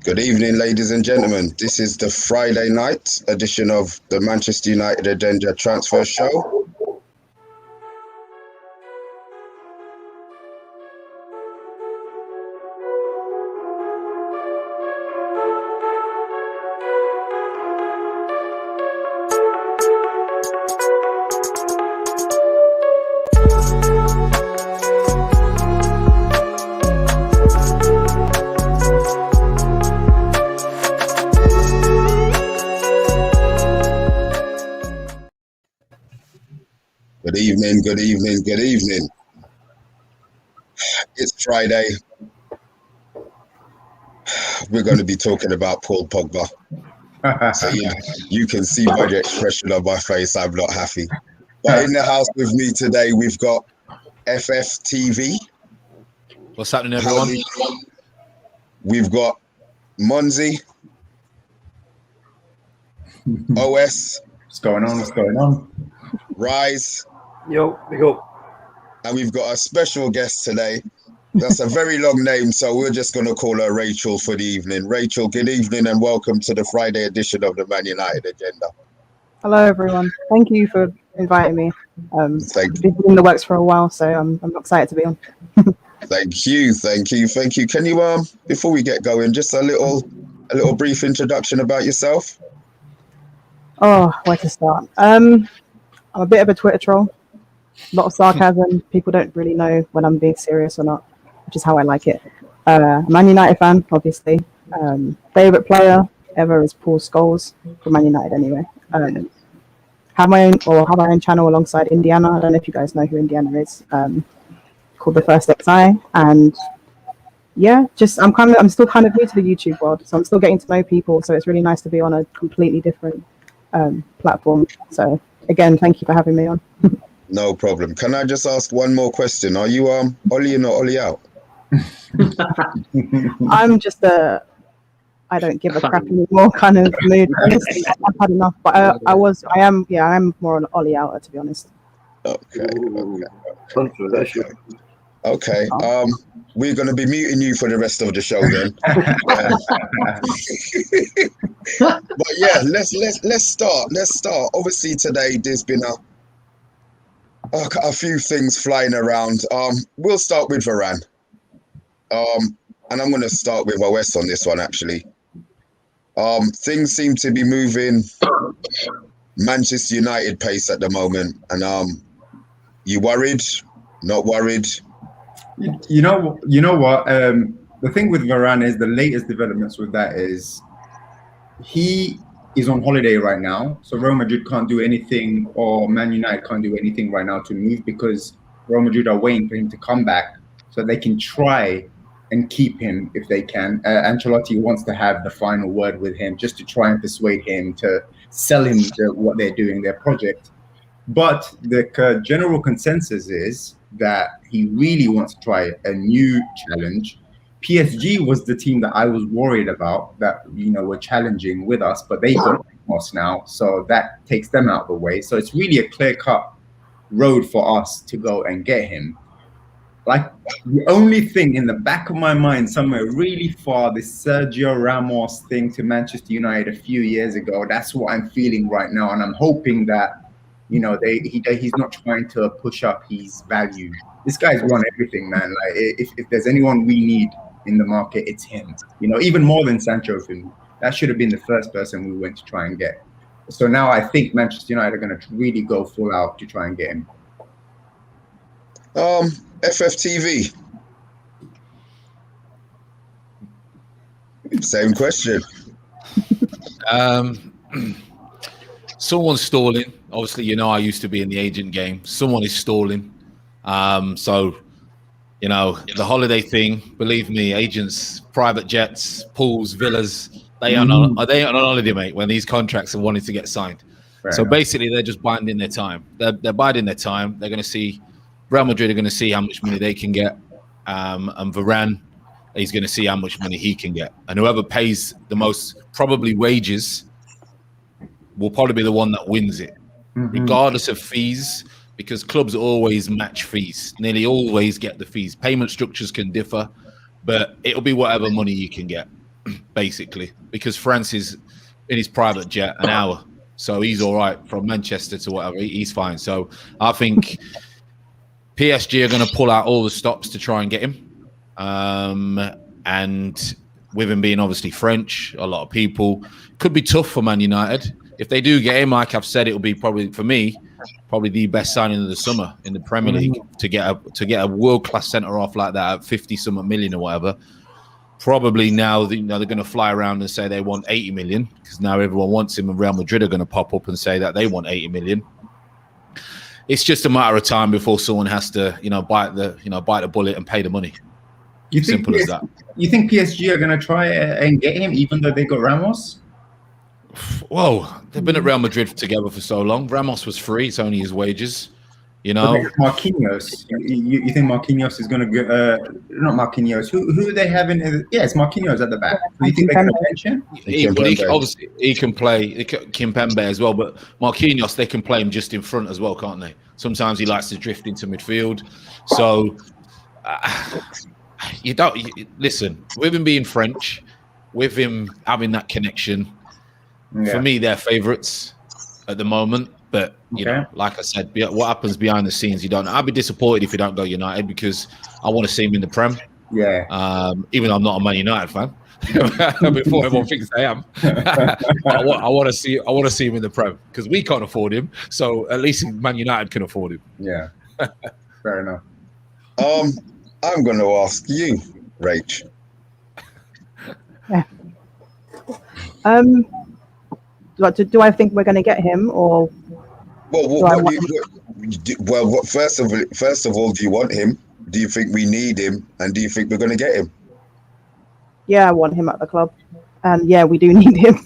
Good evening, ladies and gentlemen. This is the Friday night edition of the Manchester United Agenda Transfer Show. Good evening. It's Friday. We're going to be talking about Paul Pogba. So you can see by the expression of my face, I'm not happy. But in the house with me today, we've got FFTV. What's happening, everyone? We've got Monzi. OS. What's going on? Rise. Yo, big up. And we've got a special guest today. That's a very long name, so we're just going to call her Rachel for the evening. Rachel, good evening and welcome to the Friday edition of the Man United Agenda. Hello, everyone. Thank you for inviting me. Thank you. Been in the works for a while, so I'm excited to be on. Thank you. Can you, before we get going, just a little brief introduction about yourself? Oh, where to start? I'm a bit of a Twitter troll. A lot of sarcasm. People don't really know when I'm being serious or not, which is how I like it. Man United fan, obviously. Favorite player ever is Paul Scholes for Man United, anyway. Have my own channel alongside Indiana. I don't know if you guys know who Indiana is. Called The First XI, and yeah, I'm still kind of new to the YouTube world, so I'm still getting to know people. So it's really nice to be on a completely different platform. So again, thank you for having me on. No problem. Can I just ask one more question? Are you Ollie in or Ollie out? I'm just I don't give a crap anymore kind of mood. Honestly, I've had enough. But I am more on Ollie outer, to be honest. Okay. Controversial. Okay. We're going to be muting you for the rest of the show then. But yeah, let's start. Obviously today there's been a few things flying around. We'll start with Varane. And I'm going to start with OS on this one actually. Things seem to be moving Manchester United pace at the moment, and you worried? Not worried? You know what? The thing with Varane is the latest developments with that is he is on holiday right now. So Real Madrid can't do anything, or Man United can't do anything right now to move because Real Madrid are waiting for him to come back so they can try and keep him if they can. Ancelotti wants to have the final word with him just to try and persuade him to sell him what they're doing, their project. But the general consensus is that he really wants to try a new challenge. PSG was the team that I was worried about that, were challenging with us, but they got us now. So that takes them out of the way. So it's really a clear-cut road for us to go and get him. Like the only thing in the back of my mind, somewhere really far, this Sergio Ramos thing to Manchester United a few years ago, that's what I'm feeling right now. And I'm hoping that he's not trying to push up his value. This guy's won everything, man. Like if there's anyone we need in the market, it's him. Even more than Sancho for me. That should have been the first person we went to try and get. So now I think Manchester United are going to really go full out to try and get him. FFTV. Same question. Someone's stalling. Obviously, I used to be in the agent game. Someone is stalling. So, the holiday thing, believe me, agents, private jets, pools, villas, they are on holiday, mate, when these contracts are wanting to get signed. So basically, they're just biding their time. They're biding their time. They're going to see, Real Madrid are going to see how much money they can get. And Varane, he's going to see how much money he can get. And whoever pays the most, probably wages, will probably be the one that wins it, regardless of fees, because clubs always match fees. Nearly always get the fees. Payment structures can differ, but it'll be whatever money you can get. basically, because France is in his private jet an hour. So he's all right from Manchester to whatever. He's fine. So I think PSG are going to pull out all the stops to try and get him. And with him being obviously French, a lot of people, could be tough for Man United. If they do get him, like I've said, it will be probably, for me, probably the best signing of the summer in the Premier League to get a world-class centre-half like that at 50-something million or whatever. Probably now they're going to fly around and say they want 80 million because now everyone wants him, and Real Madrid are going to pop up and say that they want 80 million. It's just a matter of time before someone has to, bite the bullet and pay the money. Simple as that. You think PSG are going to try and get him, even though they got Ramos? Well, they've been at Real Madrid together for so long. Ramos was free; it's only his wages. Marquinhos. You think Marquinhos is going to go? Not Marquinhos. Who are they having? It's Marquinhos at the back. Do you think they're going to bench him? Obviously, he can play Kimpembe as well, but Marquinhos, they can play him just in front as well, can't they? Sometimes he likes to drift into midfield. So listen. With him being French, with him having that connection, for me, they're favourites at the moment. But like I said, what happens behind the scenes, you don't know. I'd be disappointed if you don't go United because I want to see him in the Prem. Yeah. Even though I'm not a Man United fan, before everyone thinks I am, I want to see him in the Prem because we can't afford him. So at least Man United can afford him. Yeah. Fair enough. I'm going to ask you, Rach. Yeah. Do I think we're going to get him, or? First of all, do you want him? Do you think we need him? And do you think we're going to get him? Yeah, I want him at the club, and yeah, we do need him.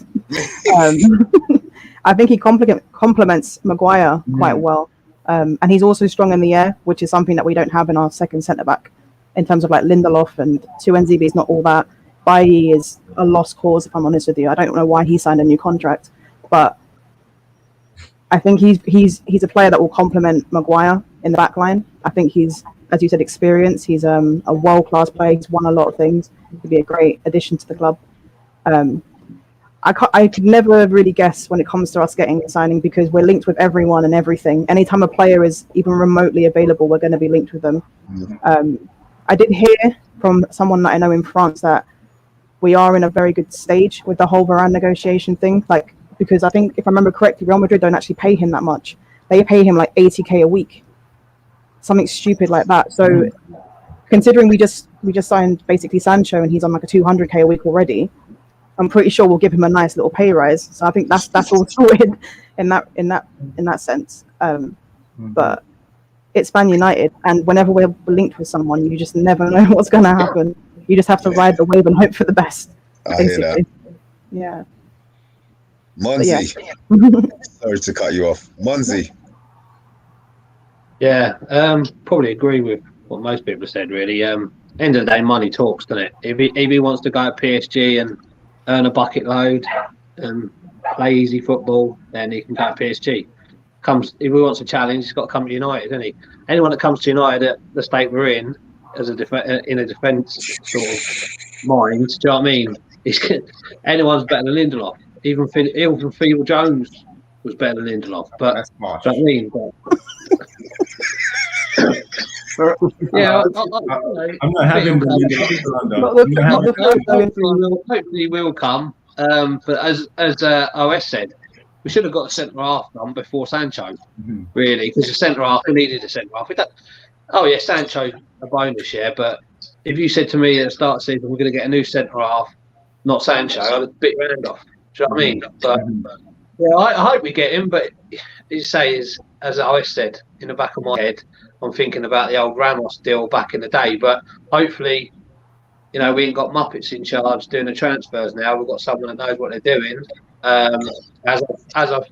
I think he complements Maguire quite well, and he's also strong in the air, which is something that we don't have in our second centre back. In terms of like Lindelof and Tuanzebe is not all that. Bailly is a lost cause, if I'm honest with you. I don't know why he signed a new contract, but I think he's a player that will complement Maguire in the back line. I think he's, as you said, experienced. He's a world-class player. He's won a lot of things. He'd be a great addition to the club. I could never really guess when it comes to us getting a signing because we're linked with everyone and everything. Anytime a player is even remotely available, we're going to be linked with them. I did hear from someone that I know in France that we are in a very good stage with the whole Varane negotiation thing. Like, because I think, if I remember correctly, Real Madrid don't actually pay him that much. They pay him like 80k a week, something stupid like that. So, considering we just signed basically Sancho and he's on like a 200k a week already, I'm pretty sure we'll give him a nice little pay rise. So I think that's all sorted in that sense. But it's Man United, and whenever we're linked with someone, you just never know what's going to happen. You just have to ride the wave and hope for the best. I hear that. Yeah. Monzi, sorry to cut you off. Monzi. Yeah, probably agree with what most people have said, really. End of the day, money talks, doesn't it? If he wants to go at PSG and earn a bucket load and play easy football, then he can go at PSG. If he wants a challenge, he's got to come to United, doesn't he? Anyone that comes to United at the state we're in, as in a defence sort of mind, do you know what I mean? Anyone's better than Lindelof. Even Phil Jones was better than Lindelof. But That's harsh. do you know what I mean? Yeah, I'm not having hopefully will come. But as OS said, we should have got a centre half done before Sancho, really, because the centre half, we needed a centre half. Sancho a bonus, but if you said to me at the start of the season we're going to get a new centre half, not Sancho, I'd have bit your hand off. Do you know what I mean? But yeah, I hope we get him. But you say, as I said, in the back of my head, I'm thinking about the old Ramos deal back in the day. But hopefully, we ain't got Muppets in charge doing the transfers now. We've got someone that knows what they're doing. As I've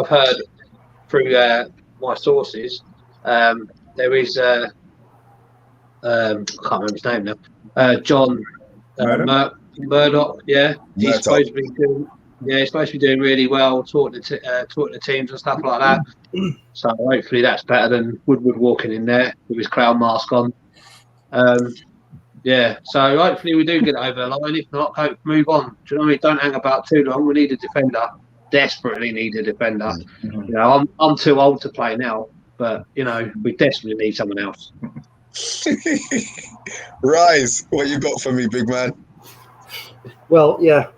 heard through my sources, there is I can't remember his name now. John Murdoch. Yeah, he's supposed to be doing. Yeah, he's supposed to be doing really well, talking to teams and stuff like that. So hopefully that's better than Woodward walking in there with his clown mask on. Yeah, so hopefully we do get it over the line. If not, move on. Do you know what I mean? Don't hang about too long. We need a defender. Desperately need a defender. Mhm. You know, I'm too old to play now, but you know, we desperately need someone else. Rise, what you got for me, big man? Well, yeah,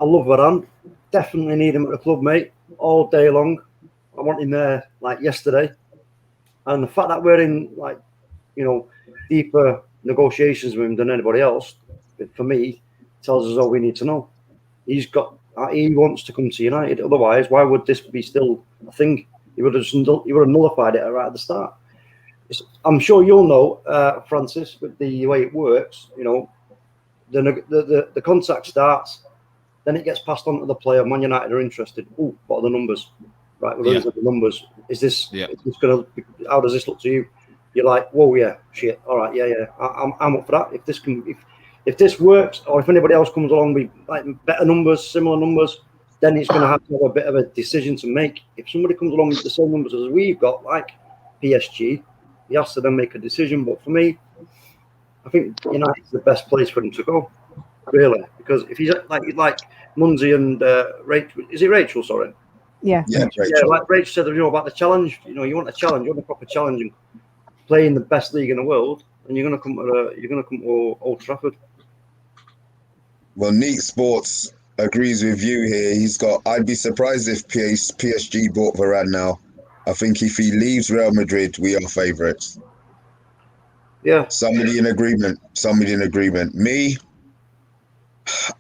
I love Varane. Definitely need him at the club, mate, all day long. I want him there like yesterday. And the fact that we're in like, deeper negotiations with him than anybody else, for me, tells us all we need to know. He wants to come to United. Otherwise, why would this be still a thing? He would have nullified it right at the start. I'm sure you'll know, Francis, with the way it works. The contract starts, then it gets passed on to the player. Man United are interested. Oh, what are the numbers? Right, we're looking at the numbers. Is this going to? How does this look to you? You're like, whoa, yeah, shit. All right, yeah. I'm up for that. If this works, or if anybody else comes along with like better numbers, similar numbers, then it's going to have a bit of a decision to make. If somebody comes along with the same numbers as we've got, like PSG, he has to then make a decision. But for me, I think United's the best place for him to go, really, because if he's like Munzi and Rachel, is it Rachel? Sorry. Yeah. Yeah, Yeah, like Rachel said, about the challenge. You want a challenge, you want a proper challenge, and play in the best league in the world, and you're going to come to Old Trafford. Well, Neat Sports agrees with you here. I'd be surprised if PSG bought Varane now. I think if he leaves Real Madrid, we are favourites. Yeah. Somebody in agreement. Me,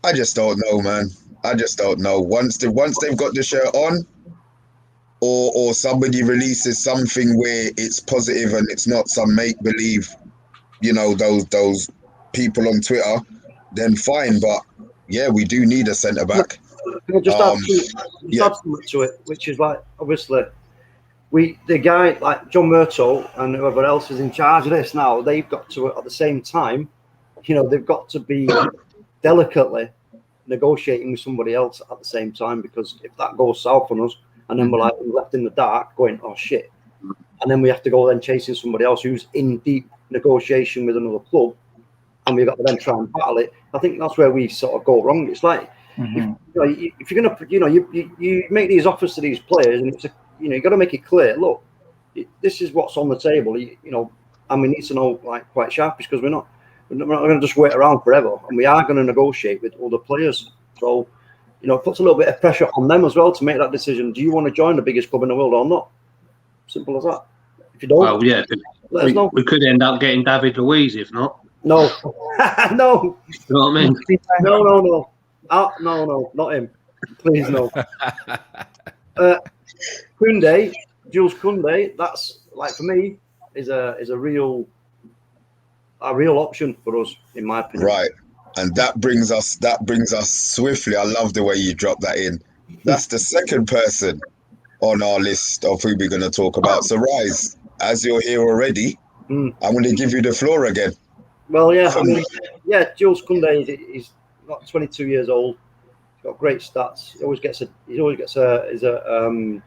I just don't know, man. I just don't know. Once they've got the shirt on, or somebody releases something where it's positive and it's not some make believe, those people on Twitter, then fine. But yeah, we do need a centre back. Can I just add something to it, which is like obviously the guy like John Murto and whoever else is in charge of this now, they've got to at the same time, they've got to be delicately negotiating with somebody else at the same time, because if that goes south on us and then we're left in the dark going, oh shit, and then we have to go then chasing somebody else who's in deep negotiation with another club, and we've got to then try and battle it. I think that's where we sort of go wrong. It's like if you're gonna you make these offers to these players, and it's you got to make it clear, look, this is what's on the table, and we need to know like quite sharpish, because we're not going to just wait around forever, and we are going to negotiate with other players. So, it puts a little bit of pressure on them as well to make that decision. Do you want to join the biggest club in the world or not? Simple as that. If you don't, well, yeah, let us know. We could end up getting David Luiz if not. No, no. You know what I mean? No. No, not him. Please, no. Jules Koundé, that's like for me is a real option for us, in my opinion. Right, and that brings us swiftly. I love the way you drop that in. That's the second person on our list of who we're going to talk about. So, Rise, as you're here already, I'm going to give you the floor again. Well, yeah, Jules Koundé is got 22 years old. He's got great stats. He always gets a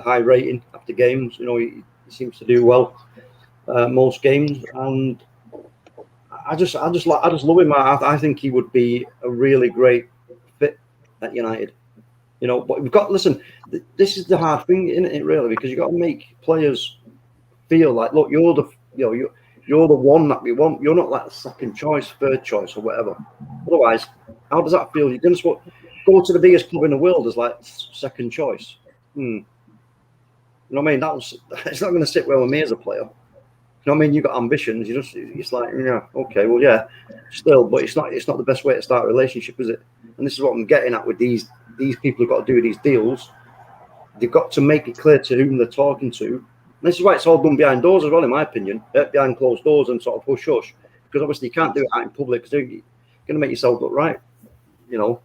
high rating after games. He seems to do well most games, and I just love him. I think he would be a really great fit at United. But we've got this is the hard thing, isn't it? Really, because you've got to make players feel like, look, you're the one that we want. You're not like the second choice, third choice, or whatever. Otherwise, how does that feel? You're going to go to the biggest club in the world as like second choice. You know what I mean? It's not going to sit well with me as a player. You know what I mean? You've got ambitions. It's like, yeah, okay, well, yeah, still, but it's not the best way to start a relationship, is it? And this is what I'm getting at with these people who've got to do these deals. They've got to make it clear to whom they're talking to. And this is why it's all done behind doors as well, in my opinion, behind closed doors and sort of hush, because obviously you can't do it out in public, because you're going to make yourself look right, what's.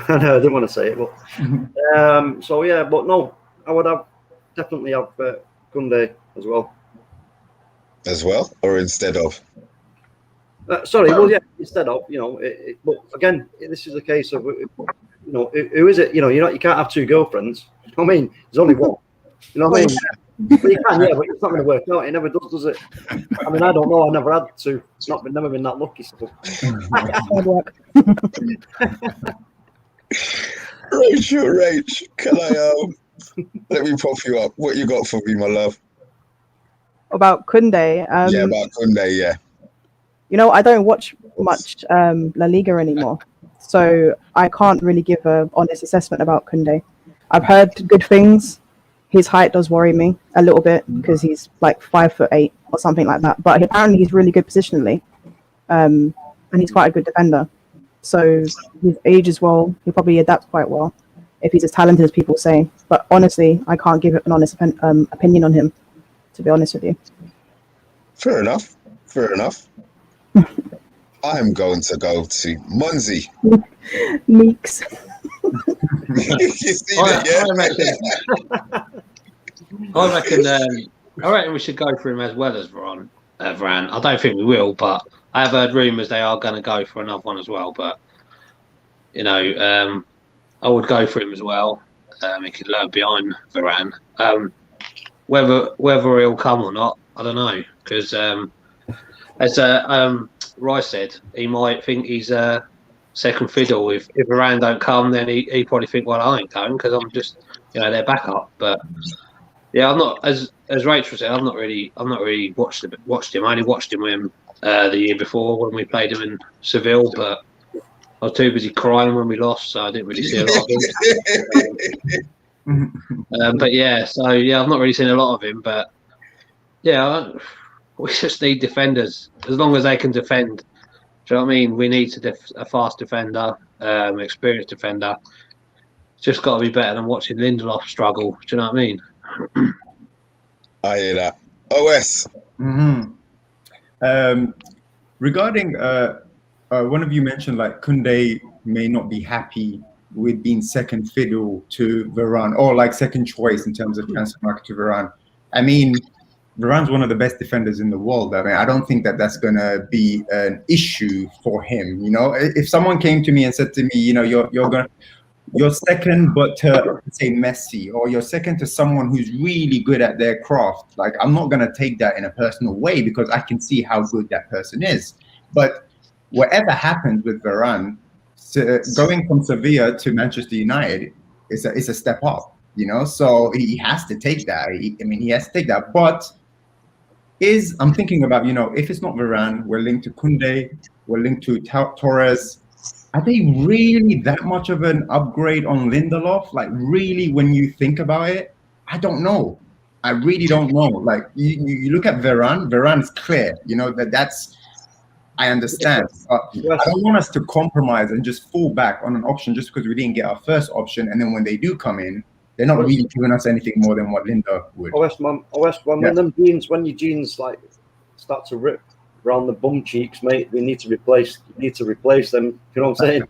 I didn't want to say it, but so yeah, but no, I would definitely have Koundé as well. As well, or instead of? Sorry, well, yeah, instead of, but again, this is a case of, who is it? You can't have two girlfriends. I mean, there's only one. You know what I mean? Well, you can, yeah, but it's not going to work out. It never does it? I mean, I don't know. I never had to. It's never been that lucky. So. Hard work. Rach, can I let me pop you up? What you got for me, my love? About Kunde, Yeah, about Kunde, yeah. you know, I don't watch much La Liga anymore, so I can't really give an honest assessment about Kunde. I've heard good things. His height does worry me a little bit because he's like 5'8" or something like that. But apparently he's really good positionally, and he's quite a good defender. So his age as well, he'll probably adapt quite well if he's as talented as people say. But honestly, I can't give an honest opinion on him, to be honest with you. Fair enough. I am going to go to Munzi. Meeks. You see that, yeah? I reckon we should go for him as well as Varane. I don't think we will, but I have heard rumours they are going to go for another one as well. But you know, I would go for him as well. He could learn behind Varane. Whether he'll come or not, I don't know. Because as Rice said, he might think he's second fiddle. If Varane don't come, then he probably think, well, I ain't going because I'm just their backup. But yeah, I'm not as Rachel said. I've not really watched him. I only watched him when the year before when we played him in Seville, but I was too busy crying when we lost, so I didn't really see a lot of him. But yeah, I've not really seen a lot of him. But yeah, we just need defenders. As long as they can defend, do you know what I mean? We need a fast defender, experienced defender. It's just got to be better than watching Lindelof struggle. Do you know what I mean? I hear that. OS. Regarding one of you mentioned like Kunde may not be happy with being second fiddle to Varane or like second choice in terms of transfer market to Varane. I mean, Varane's one of the best defenders in the world. I mean, I don't think that that's going to be an issue for him. You know, if someone came to me and said to me, you know, you're second, but to say Messi, or you're second to someone who's really good at their craft, like I'm not going to take that in a personal way because I can see how good that person is. But whatever happens with Varane, going from Sevilla to Manchester United is a step up, you know. So he has to take that. He has to take that. But I'm thinking about, you know, if it's not Varane, we're linked to Kunde, we're linked to Torres. Are they really that much of an upgrade on Lindelof? Like, really, when you think about it, I don't know. I really don't know. Like, you look at Varane. Varane is clear. You know that's. I understand. I don't want us to compromise and just fall back on an option just because we didn't get our first option, and then when they do come in, they're not really giving us anything more than what Linda would. When your jeans like start to rip around the bum cheeks, mate, you need to replace them. You know what I'm saying?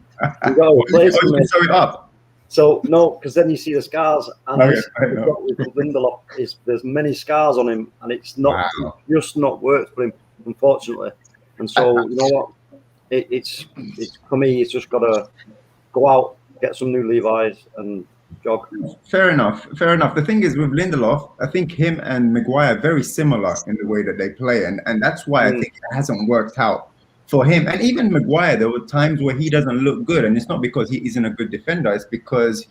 You got to replace them. Sew it up. So no, because then you see the scars, and with Lindelof there's many scars on him, and it's not just not worked for him, unfortunately. And so you know what? It's for me. It's just got to go out, get some new Levi's, and jog. Fair enough. The thing is with Lindelof, I think him and Maguire are very similar in the way that they play, and that's why I think it hasn't worked out for him. And even Maguire, there were times where he doesn't look good, and it's not because he isn't a good defender. It's because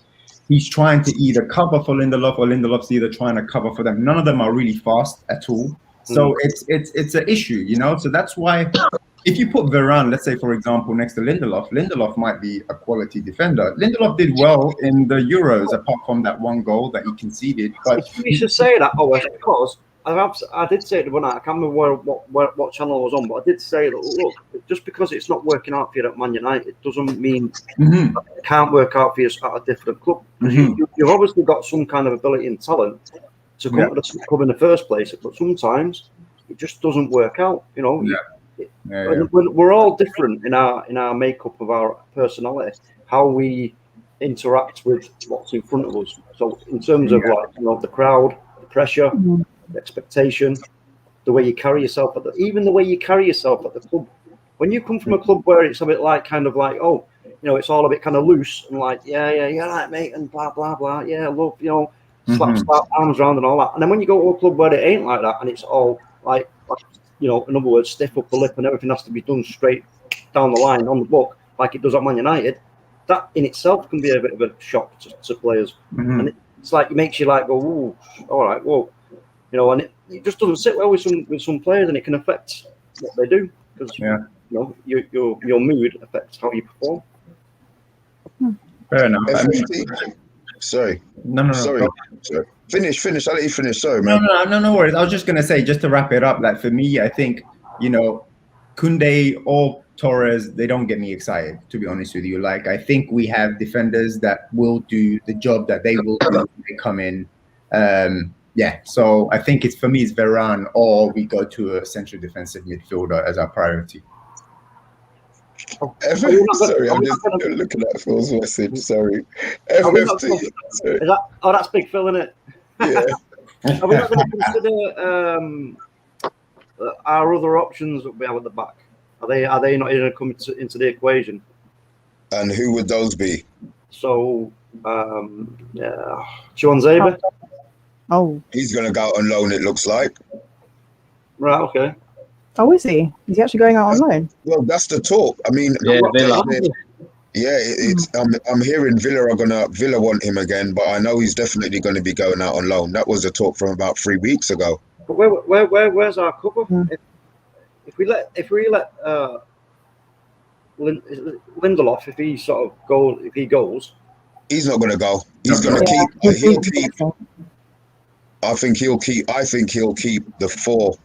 he's trying to either cover for Lindelof or Lindelof's either trying to cover for them. None of them are really fast at all. So it's an issue, you know. So that's why if you put Varane, let's say for example, next to Lindelof might be a quality defender. Lindelof did well in the Euros, apart from that one goal that he conceded. But you should say that, because I did say it one night. I can't remember what channel I was on, but I did say that look, just because it's not working out for you at Man United doesn't mean that it can't work out for you at a different club. You've obviously got some kind of ability and talent to come to the club in the first place, but sometimes it just doesn't work out. You know, we're all different in our makeup of our personality, how we interact with what's in front of us. So in terms of the crowd, the pressure, the expectation, the way you carry yourself even the way you carry yourself at the club. When you come from a club where it's a bit like kind of like, it's all a bit kind of loose and like, yeah, right, mate, and blah blah blah, yeah, love, slap arms around and all that. And then when you go to a club where it ain't like that, and it's all like in other words, stiff upper lip, and everything has to be done straight down the line on the book, like it does at Man United, that in itself can be a bit of a shock to players. And it's like it makes you like go, ooh, all right, whoa, and it just doesn't sit well with some players, and it can affect what they do because your mood affects how you perform. Fair enough. Sorry. No. Sorry. Finish. I'll let you finish. Sorry, man. No worries. I was just gonna say, just to wrap it up, like for me, I think Koundé or Torres, they don't get me excited, to be honest with you. Like I think we have defenders that will do the job that they will do when they come in. So I think it's Varane, or we go to a central defensive midfielder as our priority. Sorry, I'm just looking at Phil's message. Sorry. FFT. Sorry. That's Big Phil, isn't it? Yeah. Are we not going to consider our other options that we have at the back? Are they not going to come into the equation? And who would those be? So, Chuanzebe. Oh, He's going to go out on loan, it looks like. Right, okay. Oh, is he? Is he actually going out on loan? Well, that's the talk. I mean, I'm hearing Villa want him again, but I know he's definitely going to be going out on loan. That was a talk from about 3 weeks ago. But where's our cover? If we let Lindelof, if he goes, he's not going to go. He's going to keep. He'll keep. I think he'll keep the 4.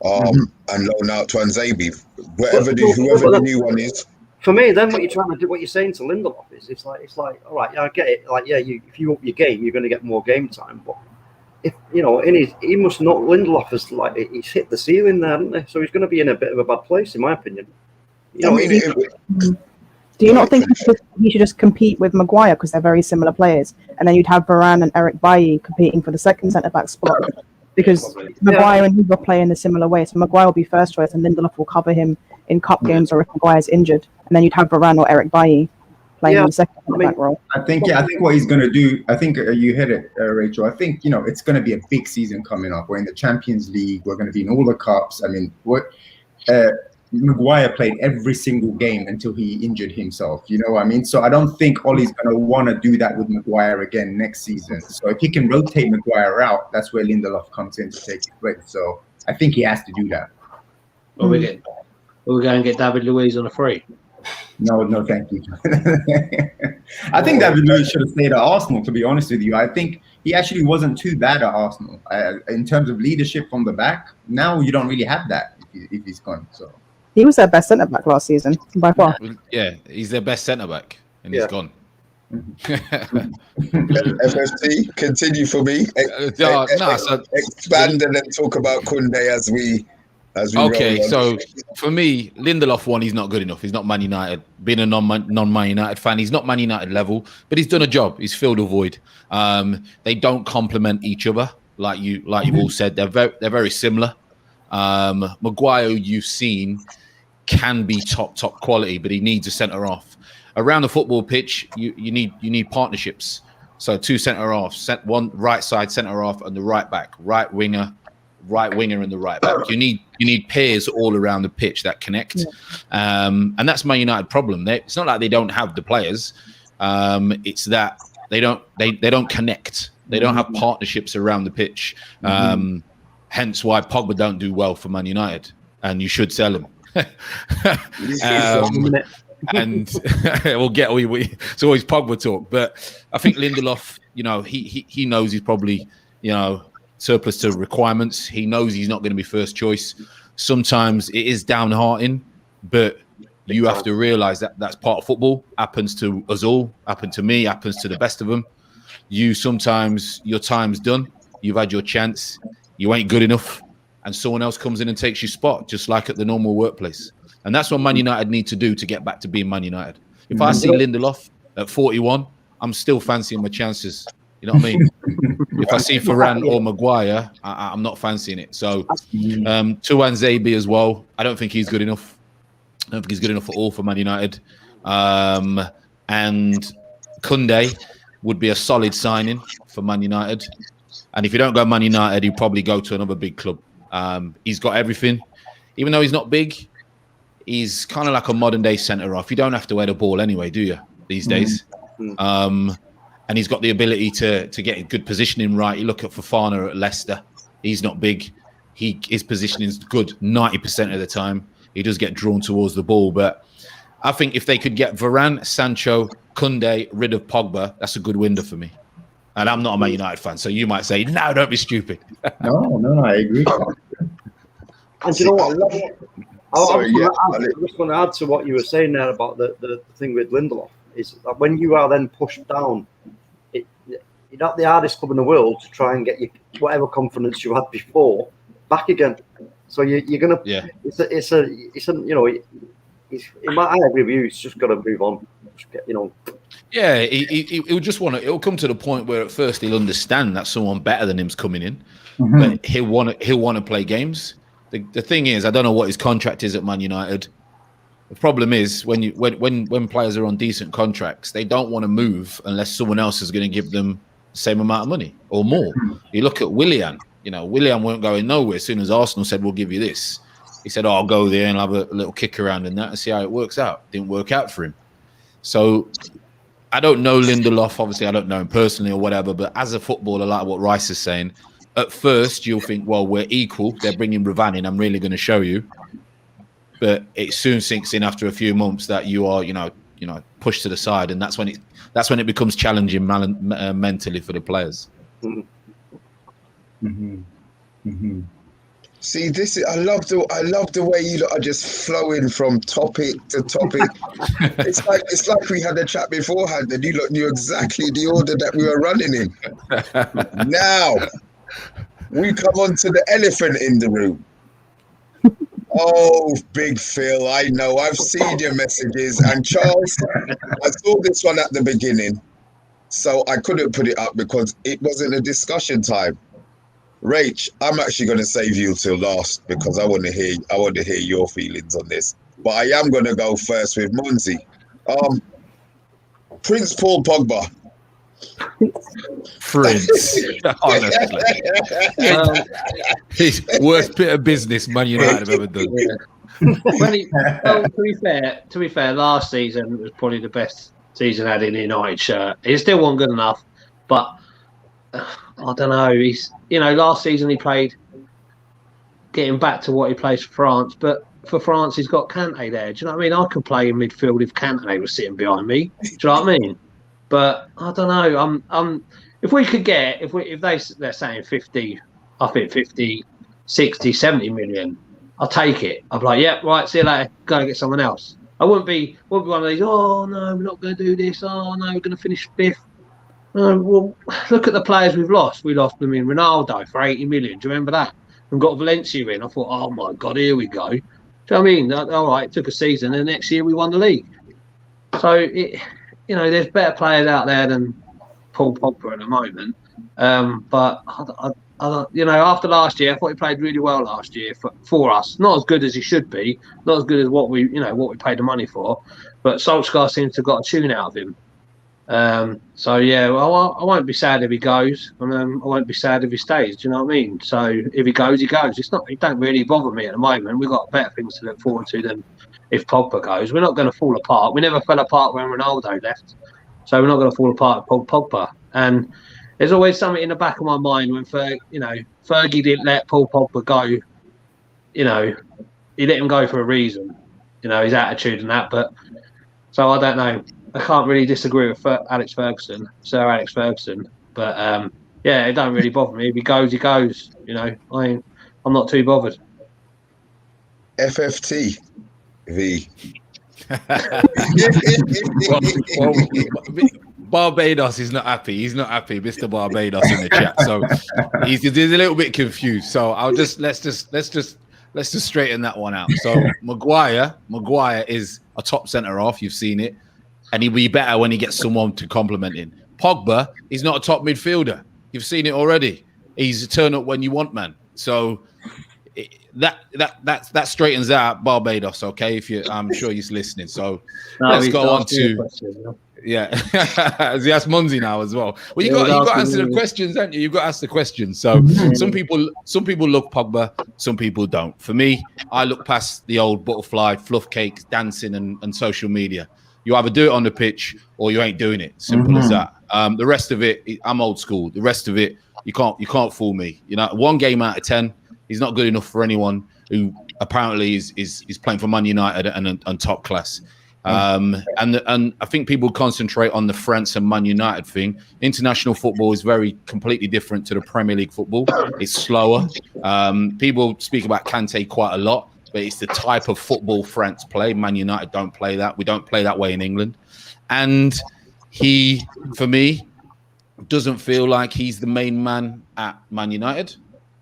And loan out to Anzabi, whoever the new one is. For me, then what you're saying to Lindelof is it's like all right, I get it. Like if you up your game, you're going to get more game time. But if he must not. Lindelof has he's hit the ceiling there, hasn't he? So he's going to be in a bit of a bad place, in my opinion. Do you not think he should just compete with Maguire because they're very similar players, and then you'd have Varane and Eric Bailly competing for the second centre back spot? Because Maguire and he will play in a similar way. So Maguire will be first choice and Lindelof will cover him in cup games or if Maguire's injured. And then you'd have Varane or Eric Bailly playing in the second back role. I think what he's going to do, I think you hit it, Rachel. I think, it's going to be a big season coming up. We're in the Champions League. We're going to be in all the cups. I mean, Maguire played every single game until he injured himself. You know what I mean? So I don't think Ollie's going to want to do that with Maguire again next season. So if he can rotate Maguire out, that's where Lindelof comes in to take his place. So I think he has to do that. Well, we're going to get David Luiz on a free. No, thank you. I think David Luiz should have stayed at Arsenal, to be honest with you. I think he actually wasn't too bad at Arsenal. In terms of leadership from the back, now you don't really have that if he's gone. So. He was their best centre back last season by far. Yeah, he's their best centre back, and he's gone. FFT, continue for me. Expand and then talk about Koundé as we. Okay, so for me, Lindelof he's not good enough. He's not Man United. Being a non-Man United fan, he's not Man United level, but he's done a job. He's filled a void. They don't complement each other, like you've all said. They're very similar. Maguire, you've seen, can be top quality, but he needs a centre half. Around the football pitch, you need partnerships. So 2 centre halves, one right side centre half and the right back, right winger and the right back. You need pairs all around the pitch that connect. And that's Man United problem. It's not like they don't have the players. It's that they don't connect. They don't have partnerships around the pitch. Hence why Pogba don't do well for Man United, and you should sell him. And we'll get it's always Pogba talk, but I think Lindelof, he knows he's probably surplus to requirements. He knows he's not going to be first choice. Sometimes it is downhearting, but you have to realize that that's part of football. Happens to us all. Happened to me. Happens to the best of them. Sometimes your time's done. You've had your chance. You ain't good enough, and someone else comes in and takes your spot, just like at the normal workplace. And that's what Man United need to do to get back to being Man United. If I see Lindelof at 41, I'm still fancying my chances. You know what I mean? If I see Varane or Maguire, I'm not fancying it. So Tuan Zabi as well, I don't think he's good enough. I don't think he's good enough at all for Man United. And Koundé, would be a solid signing for Man United. And if you don't go Man United, you probably go to another big club. He's got everything. Even though he's not big, he's kind of like a modern day centre off. You don't have to wear the ball anyway, do you, these days? And he's got the ability to get good positioning right. You look at Fofana at Leicester. He's not big. His positioning is good 90% of the time. He does get drawn towards the ball. But I think if they could get Varane, Sancho, Koundé, rid of Pogba, that's a good window for me. And I'm not a Man United fan, so you might say, no, don't be stupid. No, I agree. And you know what? I just want to add to what you were saying there about the thing with Lindelof, is that when you are then pushed down, you're not the hardest club in the world to try and get you whatever confidence you had before back again. So you're gonna. Yeah. It's a you know. I agree with you. He's just got to move on. You know. Yeah, he'll just want to. It'll come to the point where at first he'll understand that someone better than him's coming in, but he'll want to play games. The thing is, I don't know what his contract is at Man United. The problem is when players are on decent contracts, they don't want to move unless someone else is going to give them the same amount of money or more. You look at Willian. You know, Willian weren't going nowhere. As soon as Arsenal said, we'll give you this, he said, oh, I'll go there and have a little kick around in that and see how it works out. Didn't work out for him. So I don't know Lindelof. Obviously, I don't know him personally or whatever. But as a footballer, like what Rice is saying, at first you'll think, well, we're equal. They're bringing Ravani in. I'm really going to show you. But it soon sinks in after a few months that you are, you know, pushed to the side, and that's when it becomes challenging mentally for the players. See, this is, I love the way you lot are just flowing from topic to topic. it's like we had a chat beforehand, and you lot knew exactly the order that we were running in. Now we come on to the elephant in the room. Oh, Big Phil, I know. I've seen your messages. And Charles, I saw this one at the beginning, so I couldn't put it up because it wasn't a discussion time. Rach, I'm actually going to save you till last because I want to hear your feelings on this. But I am going to go first with Monzi. Prince Paul Pogba. Prince, honestly, he's worst bit of business Man United have ever done. To be fair, last season was probably the best season had in a United shirt. It still wasn't good enough, but I don't know. Last season he played, getting back to what he plays for France, but for France he's got Kante there. Do you know what I mean? I could play in midfield if Kante was sitting behind me. Do you know what I mean? But I don't know. If we could get, if they're saying 50, I think 50, 60, 70 million, I'll take it. I'll be like, yeah, right, see you later. Go and get someone else. I wouldn't be one of these, oh no, we're not going to do this. Oh no, we're going to finish fifth. Well, look at the players we've lost. We lost them in Ronaldo for 80 million. Do you remember that? And got Valencia in. I thought, oh my God, here we go. Do you know what I mean? All right, it took a season, and the next year we won the league. So there's better players out there than Paul Pogba at the moment. But after last year, I thought he played really well last year for us. Not as good as he should be, not as good as what we paid the money for. But Solskjaer seems to have got a tune out of him. So yeah, well, I won't be sad if he goes, and I won't be sad if he stays. Do you know what I mean? So if he goes, he goes. It don't really bother me at the moment. We've got better things to look forward to than if Pogba goes. We're not going to fall apart. We never fell apart when Ronaldo left, so we're not going to fall apart with Pogba. And there's always something in the back of my mind when Fergie didn't let Paul Pogba go. He let him go for a reason. His attitude and that. But so I don't know. I can't really disagree with Sir Alex Ferguson. But it don't really bother me. If he goes, he goes. I'm not too bothered. FFT V. Barbados is not happy. He's not happy, Mr. Barbados in the chat. So he's a little bit confused. So let's just straighten that one out. So Maguire is a top centre half. You've seen it. And he'll be better when he gets someone to complement him. Pogba, he's not a top midfielder. You've seen it already. He's a turn up when you want, man. So that straightens out Barbados. Okay, I'm sure he's listening. So No, let's he's go on asking to a question, you know. yeah. He asked Munzi now as well. Well, you Yeah, got to he's answer the asking questions, haven't you? You've got to ask the questions. So some people love Pogba, some people don't. For me, I look past the old butterfly, fluff cakes, dancing, and social media. You either do it on the pitch or you ain't doing it. Simple as that. The rest of it, I'm old school. The rest of it, you can't fool me. You know, 1 game out of 10, he's not good enough for anyone who apparently is playing for Man United and top class. And I think people concentrate on the France and Man United thing. International football is completely different to the Premier League football. It's slower. People speak about Kante quite a lot, but it's the type of football France play. Man United don't play that. We don't play that way in England. And he, for me, doesn't feel like he's the main man at Man United.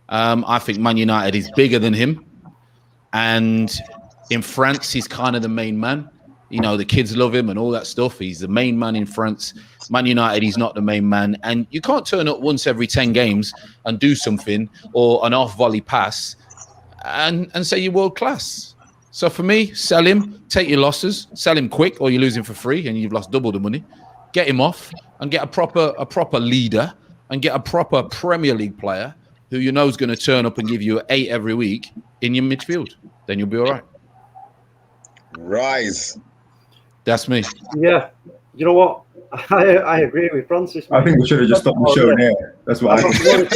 I think Man United is bigger than him. And in France, he's kind of the main man. You know, the kids love him and all that stuff. He's the main man in France. Man United, he's not the main man. And you can't turn up once every 10 games and do something or an off-volley pass and say you're world class. So for me, sell him, take your losses, sell him quick or you lose him for free and you've lost double the money. Get him off and get a proper leader and get a proper Premier League player who you know is going to turn up and give you 8 every week in your midfield. Then you'll be all right. Rise. That's me. Yeah, you know what? I agree with Francis. I think we should have just stopped the show there. That's what I think.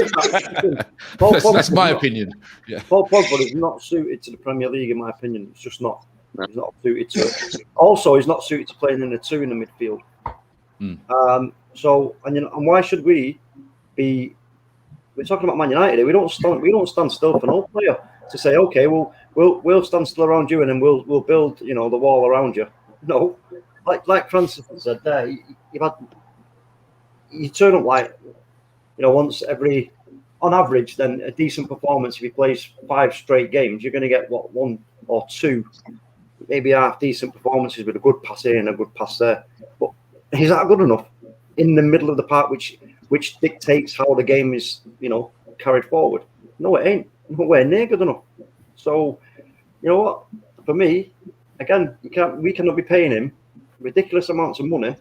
That's my opinion. Yeah. Paul Pogba is not suited to the Premier League, in my opinion. It's just not. He's not suited to it. Also, he's not suited to playing in a 2 in the midfield. So, and why should we be? We're talking about Man United here. We don't stand still for no player to say, okay, we'll stand still around you and then we'll build, the wall around you. No, like Francis said there, you turn up like, once every, on average, then a decent performance. If he plays 5 straight games, you're going to get 1 or 2, maybe half decent performances with a good pass here and a good pass there. But is that good enough in the middle of the park, which dictates how the game is, carried forward? No, it ain't. Nowhere near good enough. So, you know what? For me, again, we cannot be paying him ridiculous amounts of money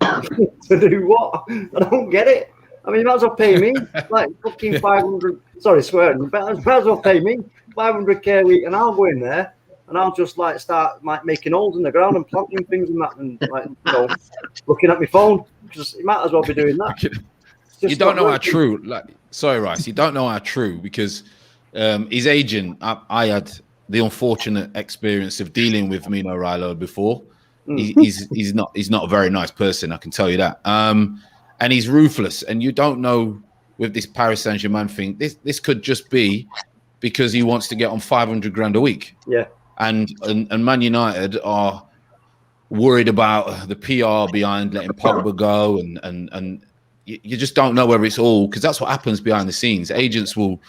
to do what? I don't get it. I mean, you might as well pay me like fucking 500. Sorry, swearing. But you might as well pay me 500k a week, and I'll go in there and I'll just start making holes in the ground and planting things and that, and looking at my phone, because you might as well be doing that. You don't know how true. Sorry, Rice. You don't know how true, because his agent. I had the unfortunate experience of dealing with Mino Raiola before. He's not a very nice person, I can tell you that. And he's ruthless. And you don't know with this Paris Saint-Germain thing. This could just be because he wants to get on 500 grand a week. Yeah. And Man United are worried about the PR behind letting Pogba go, and you just don't know whether it's all, because that's what happens behind the scenes. Agents will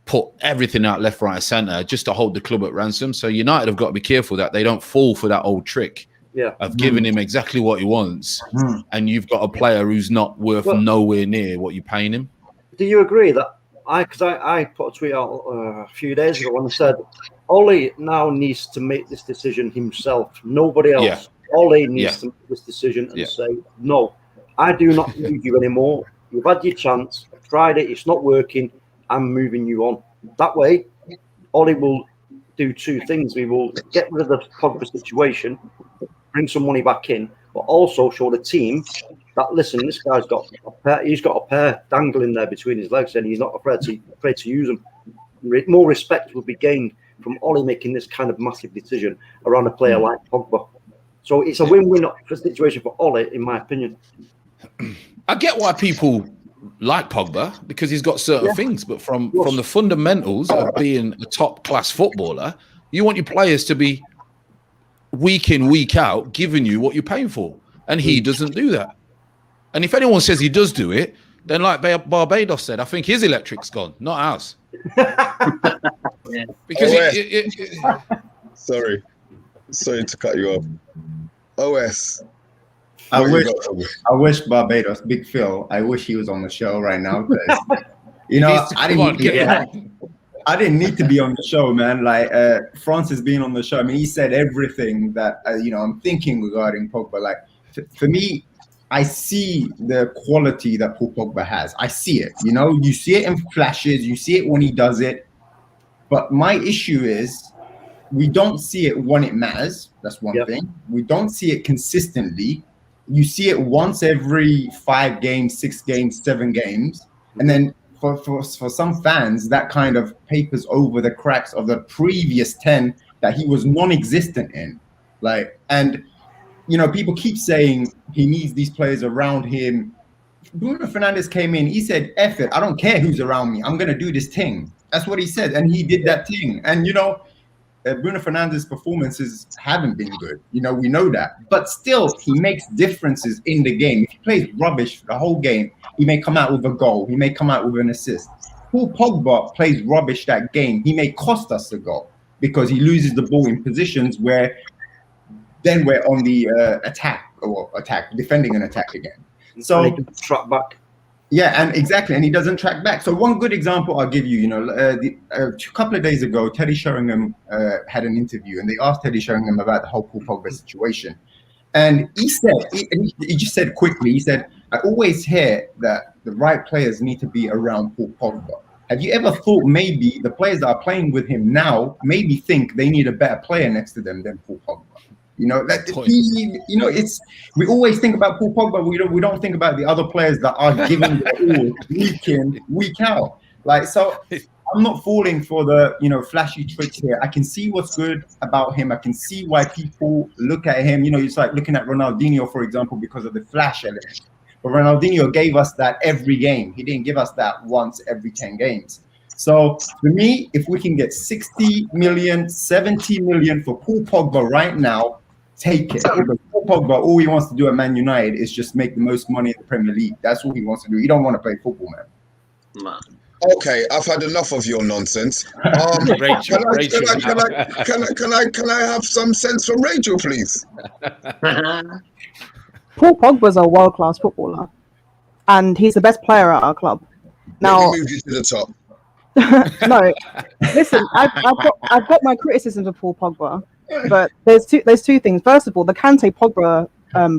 put everything out left, right, and centre just to hold the club at ransom. So United have got to be careful that they don't fall for that old trick of giving him exactly what he wants, and you've got a player who's not worth nowhere near what you're paying him. Do you agree that I put a tweet out a few days ago and said Ole now needs to make this decision himself, nobody else. Yeah. Ole needs to make this decision and say, no, I do not need you anymore. You've had your chance, tried it, it's not working, I'm moving you on. That way, Ole will do 2 things. We will get rid of the Pogba situation, bring some money back in, but also show the team that, listen, this guy's got a pair dangling there between his legs, and he's not afraid to use them. More respect will be gained from Ole making this kind of massive decision around a player like Pogba. So it's a win-win situation for Ole, in my opinion. I get why people like Pogba, because he's got certain things, but from the fundamentals of being a top-class footballer, you want your players to be week in, week out, giving you what you're paying for. And he doesn't do that. And if anyone says he does do it, then like Barbados said, I think his electric's gone, not ours. Because Sorry to cut you off. OS. I wish Barbados, Big Phil, I wish he was on the show right now, because I I didn't need to be on the show, man. Like Francis being on the show, I mean, he said everything that I'm thinking regarding Pogba. Like for me, I see the quality that Paul Pogba has. I see it. You see it in flashes. You see it when he does it. But my issue is we don't see it when it matters. That's one thing. We don't see it consistently. You see it once every 5 games, 6 games, 7 games, and then. For some fans, that kind of papers over the cracks of the previous 10 that he was non-existent in. And people keep saying he needs these players around him. Bruno Fernandes came in, he said, F it, I don't care who's around me. I'm going to do this thing. That's what he said. And he did that thing. And, Bruno Fernandes' performances haven't been good. We know that. But still, he makes differences in the game. If he plays rubbish for the whole game, he may come out with a goal. He may come out with an assist. Paul Pogba plays rubbish that game. He may cost us a goal because he loses the ball in positions where then we're on the defending an attack again. So he can track back. Yeah, and exactly, and he doesn't track back. So one good example I'll give you, a couple of days ago, Teddy Sheringham had an interview, and they asked Teddy Sheringham about the whole Paul Pogba situation, and he said, he just said quickly, he said, I always hear that the right players need to be around Paul Pogba. Have you ever thought maybe the players that are playing with him now maybe think they need a better player next to them than Paul Pogba? It's we always think about Paul Pogba. We don't think about the other players that are giving it all week in, week out. So I'm not falling for the flashy tricks here. I can see what's good about him. I can see why people look at him. It's like looking at Ronaldinho, for example, because of the flash element. But Ronaldinho gave us that every game. He didn't give us that once every 10 games. So for me, if we can get 60 million, 70 million for Paul Pogba right now, take it. Because Paul Pogba, all he wants to do at Man United is just make the most money in the Premier League. That's all he wants to do. He don't want to play football, man. Okay, I've had enough of your nonsense. Rachel, can I have some sense from Rachel, please? Paul Pogba's a world-class footballer, and he's the best player at our club. Now, let me move you to the top. No, listen, I've got my criticisms of Paul Pogba, but there's two things. First of all, the Kante Pogba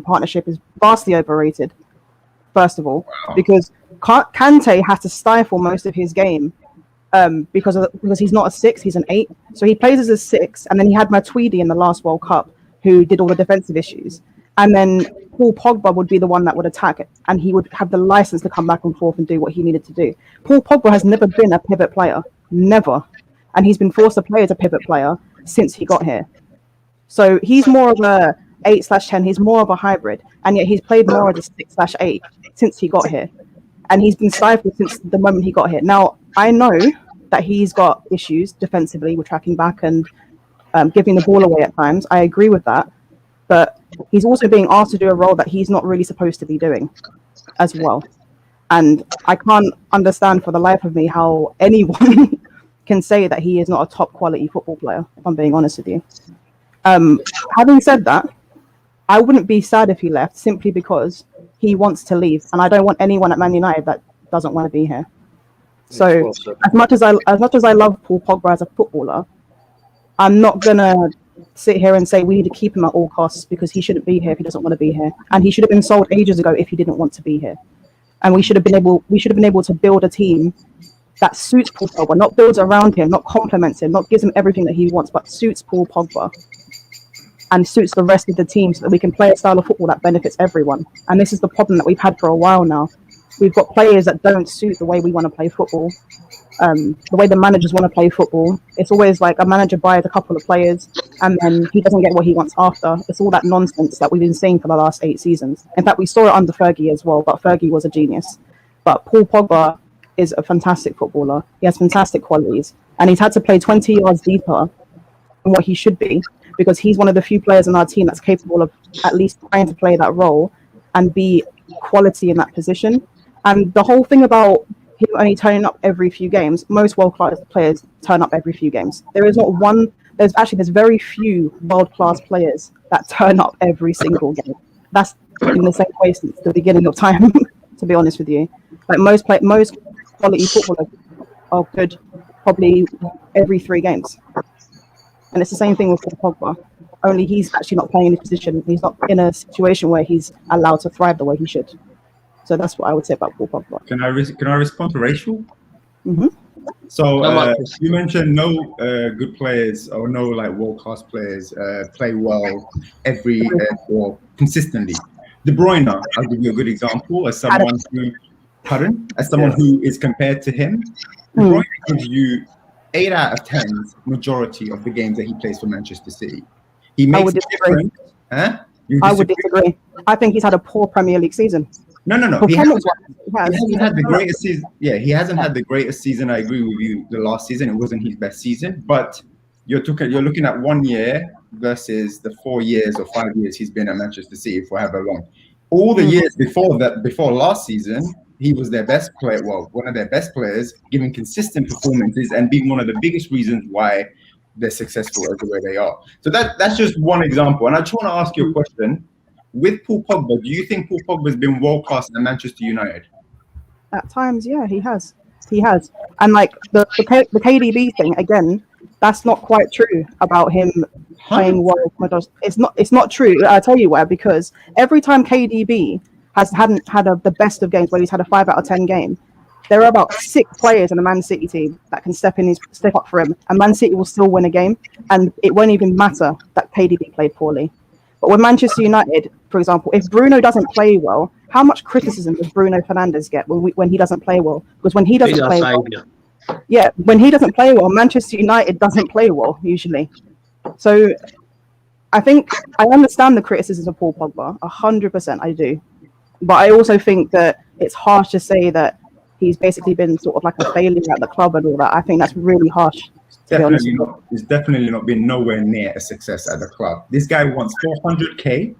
partnership is vastly overrated. First of all, because Kante has to stifle most of his game because he's not a 6, he's an 8. So he plays as a 6, and then he had Matuidi in the last World Cup who did all the defensive issues. And then Paul Pogba would be the one that would attack it, and he would have the license to come back and forth and do what he needed to do. Paul Pogba has never been a pivot player, never. And he's been forced to play as a pivot player since he got here. So he's more of a 8/10, he's more of a hybrid, and yet he's played more as a 6/8 since he got here. And he's been stifled since the moment he got here. Now, I know that he's got issues defensively with tracking back and giving the ball away at times. I agree with that. But he's also being asked to do a role that he's not really supposed to be doing as well. And I can't understand for the life of me how anyone can say that he is not a top quality football player, if I'm being honest with you. Having said that, I wouldn't be sad if he left simply because he wants to leave. And I don't want anyone at Man United that doesn't want to be here. So as much as I love Paul Pogba as a footballer, I'm not going to sit here and say we need to keep him at all costs because he shouldn't be here if he doesn't want to be here, and he should have been sold ages ago if he didn't want to be here. And we should have been able to build a team that suits Paul Pogba, not builds around him, not complements him, not gives him everything that he wants, but suits Paul Pogba and suits the rest of the team so that we can play a style of football that benefits everyone. And this is the problem that we've had for a while now. We've got players that don't suit the way we want to play football. The way the managers want to play football. It's always like a manager buys a couple of players and then he doesn't get what he wants after. It's all that nonsense that we've been seeing for the last 8 seasons. In fact, we saw it under Fergie as well, but Fergie was a genius. But Paul Pogba is a fantastic footballer. He has fantastic qualities. And he's had to play 20 yards deeper than what he should be because he's one of the few players on our team that's capable of at least trying to play that role and be quality in that position. And the whole thing about him only turning up every few games, most world-class players turn up every few games. There's very few world-class players that turn up every single game. That's been the same way since the beginning of time, to be honest with you. Like most quality footballers are good probably every 3 games. And it's the same thing with Paul Pogba. Only he's actually not playing in his position. He's not in a situation where he's allowed to thrive the way he should. So that's what I would say about Paul Pogba. Can I respond to Rachel? Mm-hmm. So you mentioned no good players or no like world-class players play well every or consistently. De Bruyne, I'll give you a good example as someone who is compared to him. De Bruyne gives you 8 out of 10 majority of the games that he plays for Manchester City. He makes a difference. Huh? I would disagree. I think he's had a poor Premier League season. No. He hasn't had the greatest season. Yeah, he hasn't had the greatest season. I agree with you. The last season, it wasn't his best season. But you're looking at 1 year versus the 4 years or 5 years he's been at Manchester City for however long. All the years before that, before last season, he was their best player. Well, one of their best players, giving consistent performances and being one of the biggest reasons why they're successful as the way they are. So that's just one example. And I just want to ask you a question. With Paul Pogba, do you think Paul Pogba has been world class at Manchester United? At times, yeah, he has. And like the KDB thing again, that's not quite true about him playing well. It's not true. I'll tell you why. Because every time KDB hadn't had the best of games, where he's had a 5 out of 10 game, there are about 6 players in the Man City team that can step up for him, and Man City will still win a game, and it won't even matter that KDB played poorly. But with Manchester United, for example, if Bruno doesn't play well, how much criticism does Bruno Fernandes get when he doesn't play well? Because when he doesn't play well, when he doesn't play well, Manchester United doesn't play well usually. So I think I understand the criticisms of Paul Pogba, 100%, I do. But I also think that it's harsh to say that he's basically been sort of like a failure at the club and all that. I think that's really harsh. Definitely not. It's definitely not been nowhere near a success at the club. This guy wants 400k.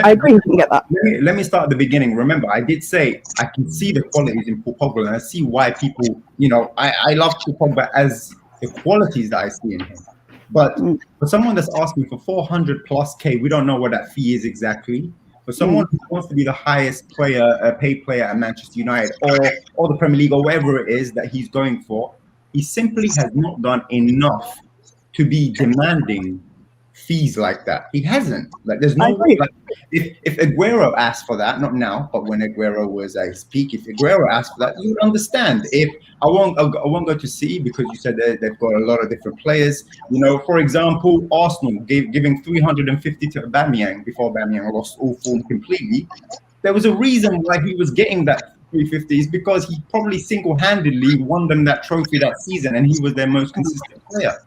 I agree, you can get that. Let me start at the beginning. Remember, I did say I can see the qualities in Paul Pogba, and I see why people, I love Paul Pogba as the qualities that I see in him. But for someone that's asking for 400 plus K, we don't know what that fee is exactly. For someone who wants to be the highest paid player at Manchester United or the Premier League or wherever it is that he's going for, he simply has not done enough to be demanding fees like that. He hasn't. Like, there's no way. Like, if Aguero asked for that, not now, but when Aguero was at his peak, if Aguero asked for that, you would understand. If I won't go to City because you said they've got a lot of different players. For example, Arsenal giving 350 to Aubameyang before Aubameyang lost all form completely. There was a reason why he was getting that 350s, because he probably single-handedly won them that trophy that season, and he was their most consistent player.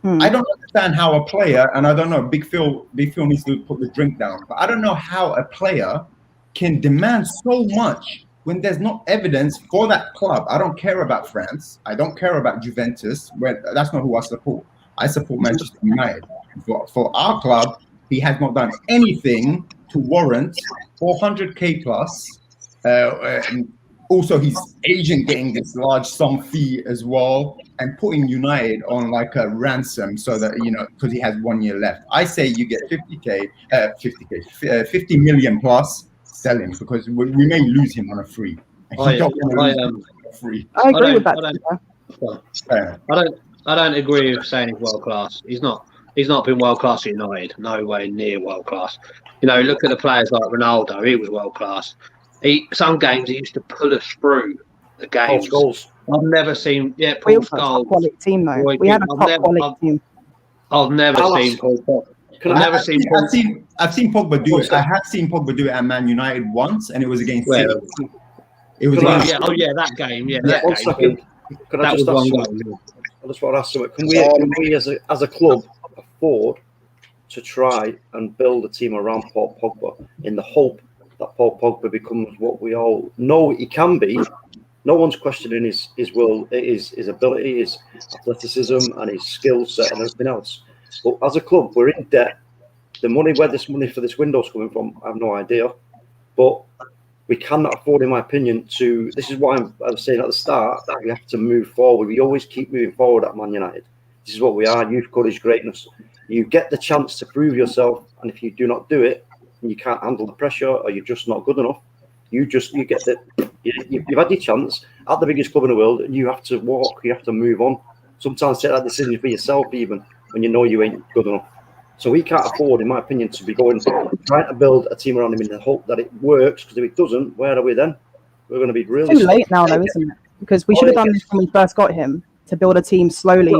I don't understand how a player, and I don't know, Big Phil needs to put the drink down, but I don't know how a player can demand so much when there's not evidence for that club. I don't care about France. I don't care about Juventus. That's not who I support. I support Manchester United. For our club, he has not done anything to warrant 400k plus. Also, his agent getting this large sum fee as well, and putting United on like a ransom so that, because he has 1 year left. I say you get 50 million plus, sell him, because we may lose him on a free. I agree with that. I don't agree with saying he's world class. He's not been world class at United. No way near world class. Look at the players like Ronaldo. He was world class. Some games he used to pull us through the games. I've never seen. Yeah, Paul Scholes. Quality team though. We had a top quality team. I've never seen Paul Pogba. I've seen Pogba do it. I have seen Pogba do it at Man United once, and it was against City. It was against. That game. Yeah, that one game. Second. Could I just ask something? I just want to ask something. Can we as a club afford to try and build a team around Paul Pogba in the hope that Paul Pogba becomes what we all know he can be? No one's questioning his ability, his athleticism, and his skill set and everything else. But as a club, we're in debt. Where this money for this window is coming from, I have no idea. But we cannot afford, in my opinion, to. This is what I was saying at the start, that we have to move forward. We always keep moving forward at Man United. This is what we are. Youth courage, greatness. You get the chance to prove yourself, and if you do not do it, and you can't handle the pressure, or you're just not good enough, You get the you've had your chance at the biggest club in the world, and you have to walk. You have to move on. Sometimes take that decision for yourself, even when you know you ain't good enough. So he can't afford, in my opinion, to be trying to build a team around him in the hope that it works. Because if it doesn't, where are we then? We're going to be really too late now, though, isn't it? Because we should have done this when we first got him, to build a team slowly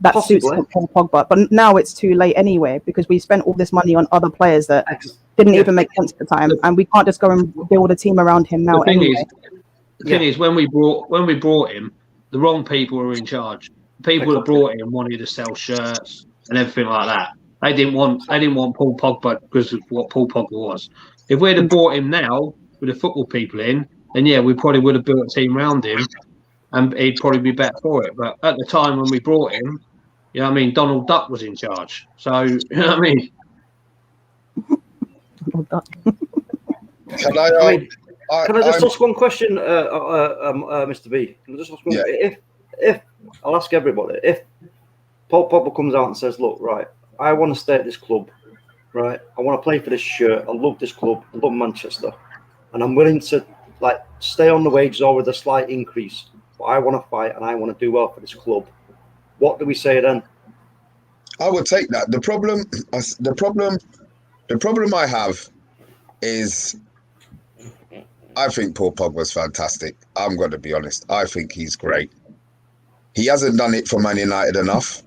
that suits Paul Pogba. But now it's too late anyway, because we spent all this money on other players that didn't even make sense at the time, and we can't just go and build a team around him now. The thing is, when we brought him, the wrong people were in charge. People that brought him wanted to sell shirts and everything like that. They didn't want Paul Pogba because of what Paul Pogba was. If we'd have brought him now with the football people in, then yeah, we probably would have built a team around him, and he'd probably be better for it. But at the time when we brought him, you know what I mean, Donald Duck was in charge. So you know what I mean. Can I just ask one question, Mr. B? Can I just ask one? Yeah. If I'll ask everybody, if Paul Pogba comes out and says, "Look, right, I want to stay at this club, right? I want to play for this shirt. I love this club. I love Manchester, and I'm willing to stay on the wages or with a slight increase. But I want to fight and I want to do well for this club." What do we say then? I would take that. The problem I have is I think Paul Pogba's fantastic. I'm going to be honest. I think he's great. He hasn't done it for Man United enough.